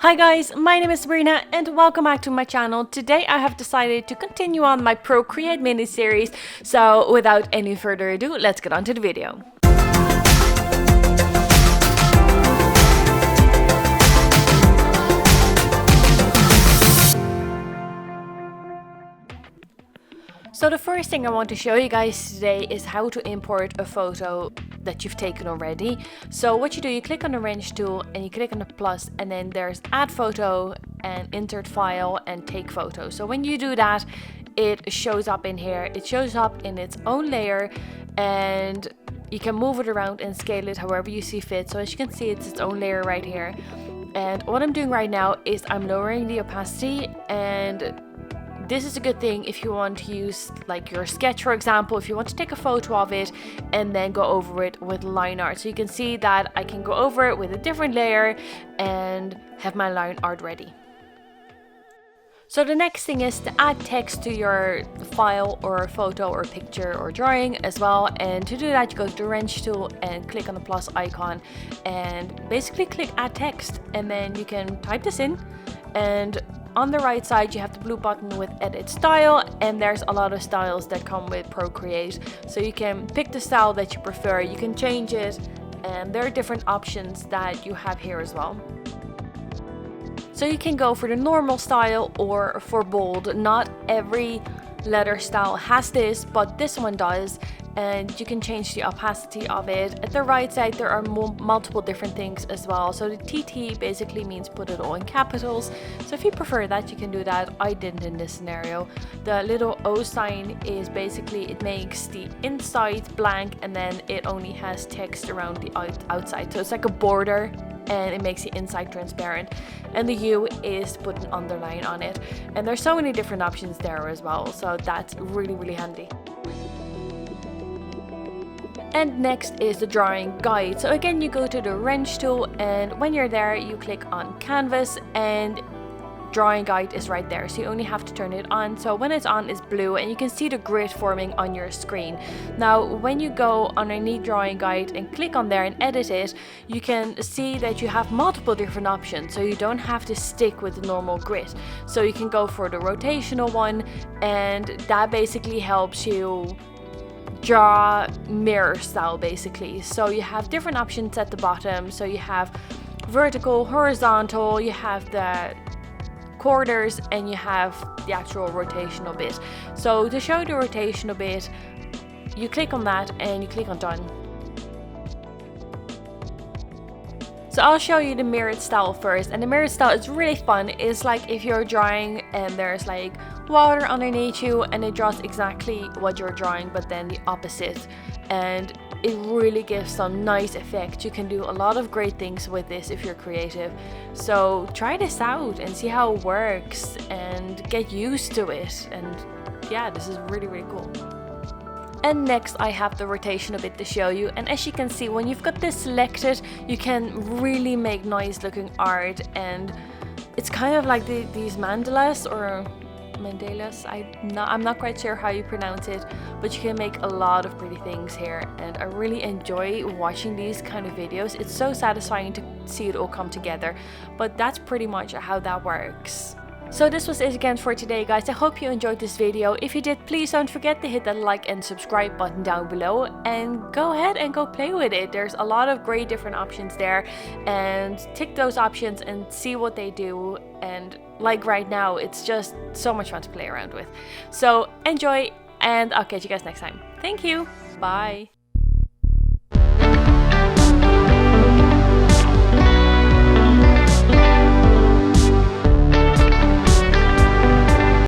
Hi guys, my name is Sabrina and welcome back to my channel. Today I have decided to continue on my Procreate mini series, so without any further ado, let's get on to the video. So the first thing I want to show you guys today is how to import a photo that you've taken already. So what you do, you click on the wrench tool and you click on the plus, and then there's add photo and insert file and take photo. So when you do that, it shows up in here. It shows up in its own layer and you can move it around and scale it however you see fit. So as you can see, it's its own layer right here. And what I'm doing right now is I'm lowering the opacity, and this is a good thing if you want to use like your sketch, for example, if you want to take a photo of it and then go over it with line art. So you can see that I can go over it with a different layer and have my line art ready. So the next thing is to add text to your file or photo or picture or drawing as well. And to do that, you go to the wrench tool and click on the plus icon and basically click add text, and then you can type this in. And on the right side, you have the blue button with edit style, and there's a lot of styles that come with Procreate. So you can pick the style that you prefer, you can change it, and there are different options that you have here as well. So you can go for the normal style or for bold. Not every letter style has this, but this one does. And you can change the opacity of it. At the right side, there are multiple different things as well. So the TT basically means put it all in capitals. So if you prefer that, you can do that. I didn't in this scenario. The little O sign is basically, it makes the inside blank and then it only has text around the outside. So it's like a border and it makes the inside transparent. And the U is to put an underline on it. And there's so many different options there as well. So that's really, really handy. And next is the drawing guide. So again, you go to the wrench tool, and when you're there, you click on canvas and drawing guide is right there. So you only have to turn it on. So when it's on, it's blue and you can see the grid forming on your screen. Now, when you go underneath drawing guide and click on there and edit it, you can see that you have multiple different options. So you don't have to stick with the normal grid. So you can go for the rotational one, and that basically helps you draw mirror style basically. So you have different options at the bottom. So you have vertical, horizontal, you have the quarters, and you have the actual rotational bit. So to show the rotational bit, you click on that and you click on done. So I'll show you the mirrored style first, and the mirrored style is really fun. It's like if you're drawing and there's like water underneath you and it draws exactly what you're drawing but then the opposite, and it really gives some nice effect. You can do a lot of great things with this if you're creative. So try this out and see how it works and get used to it. And yeah, this is really, really cool. And next I have the rotational bit to show you, and as you can see, when you've got this selected, you can really make nice looking art, and it's kind of like these mandalas or mandalas. I'm not quite sure how you pronounce it, but you can make a lot of pretty things here, and I really enjoy watching these kind of videos. It's so satisfying to see it all come together, but that's pretty much how that works. So this was it again for today, guys. I hope you enjoyed this video. If you did, please don't forget to hit that like and subscribe button down below, and go ahead and go play with it. There's a lot of great different options there, and tick those options and see what they do. And like right now, it's just so much fun to play around with. So enjoy, and I'll catch you guys next time. Thank you. Bye.